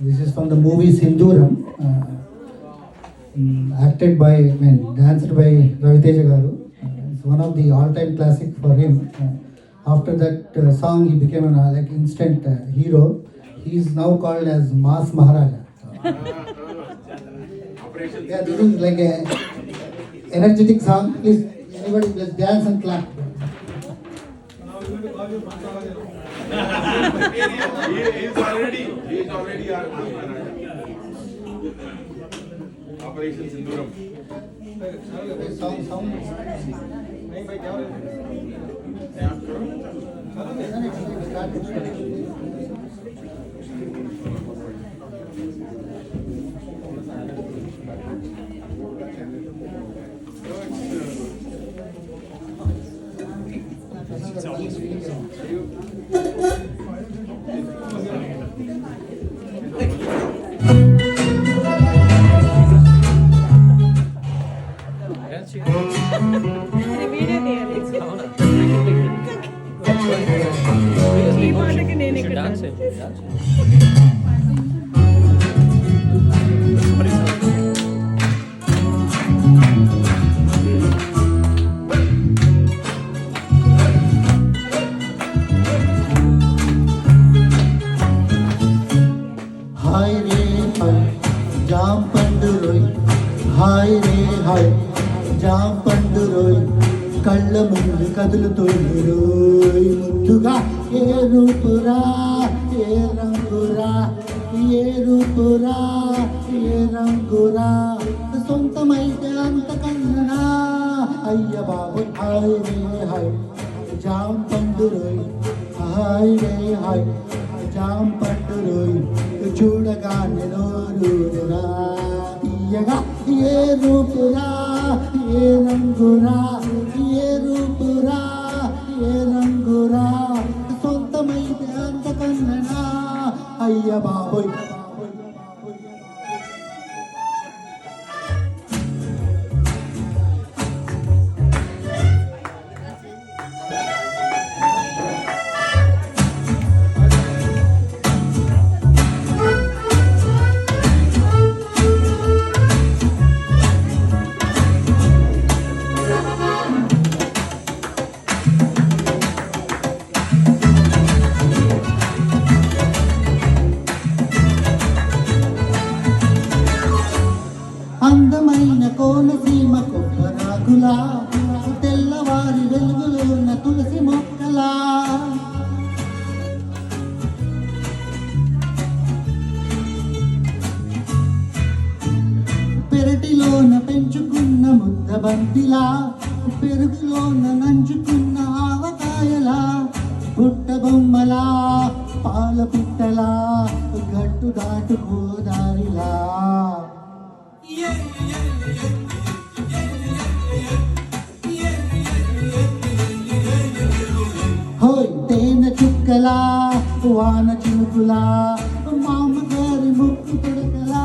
This is from the movie Sinduram, acted by, danced by Raviteja Garu. It's one of the all-time classic for him. After that song, he became an like instant hero. He is now called as Mass Maharaja. Yeah, this is like a energetic song. Please, anybody, let's dance and clap. He is already our Operation Sinduram. Sound. Hi re hi, jam panduroy. Hi re hi, jam panduroy. కళ్ళ ముందు కదులుతోందిరోయ్ ముద్దుగా ఏ రూపురా ఏ రంగురా ఏ రూపురా ఏ రంగురా సొంతమైతే అంతకన్నా అయ్య బాబు hi రే hi jam పండురోయ్ hi రే hi jam పండురోయ్ చూడగానే నోరూరురా తీయగా ఏ రూపురా ఏ రంగురా ఏ రూపురా ఏ రంగురా సొంతమైతే అంతకన్నా అయ్య బాబోయ్. అందమైన కోనసీమ కొబ్బరాకులా తెల్లవారి వెలుగులో ఉన్న తులసి మొక్కలా పెరటిలోన పెంచుకున్న ముద్ద బంతిలా పెరుగులోన నంచుకున్న ఆవకాయలా పుట్ట బొమ్మలా పాల పిట్టలా గట్టు దాటు గోదారిలా హోయ్ తేనె చుక్కలా వాన చినుకులా మామగారి ముక్కు తొడకలా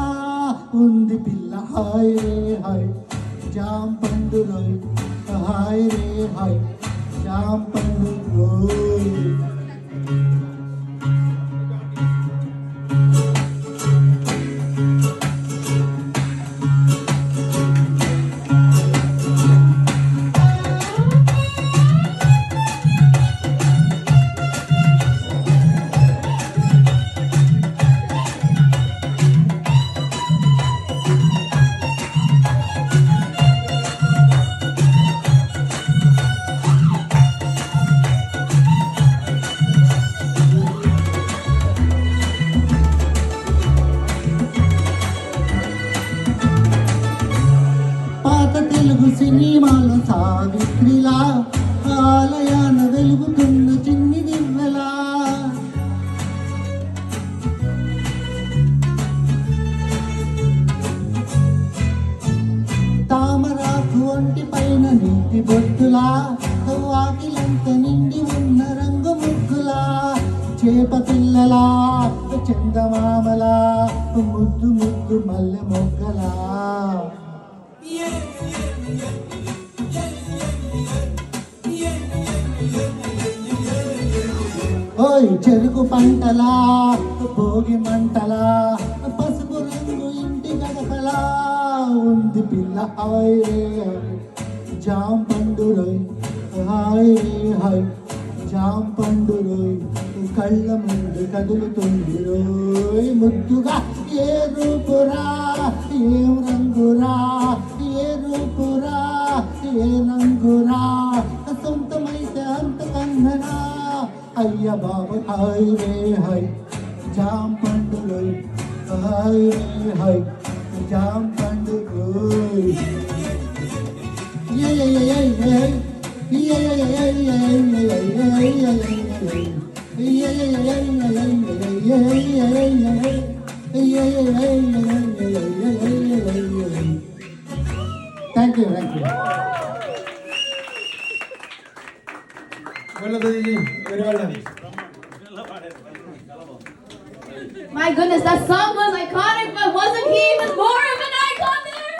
ఉంది పిల్ల హాయ్ రే హాయ్ జాం పండు రోయ్ హాయ్ రే హాయ్ జాం పండు రోయ్. తెలుగు సినిమాల సావిత్రిలా ఆలయాన వెలుగుతున్న చిన్ని దివ్వెలా తామరాకు ఒంటి పైన నీటి బొట్టులా వాకిలంత నిండి ఉన్న రంగు ముగ్గులా చేప పిల్లలా చందమామలా ముద్దు ముద్దు మల్లె మొగ్గలా ఓయ్ చెరుకు పంటలా భోగి మంటలా పిల్ల హాయ్ రే హాయ్ జామ్ పండు రోయ్ హాయ్ రే హాయ్ జామ్ పండు రోయ్ కళ్ళ ముందు కదులుతుంది రోయ్ ముద్దుగా ఏ రూపురా ఏం రంగురా ఏ రూపురా ఏ రంగురా సొంతమైతే అంత కన్ననా అయ్య బాబు హాయ్ రే హాయ్ జామ్ పండు రోయ్ హాయ్ రే హాయ్ జామ్ పండు రోయ్ thank you My goodness, that song was iconic, but wasn't he even more of an icon there?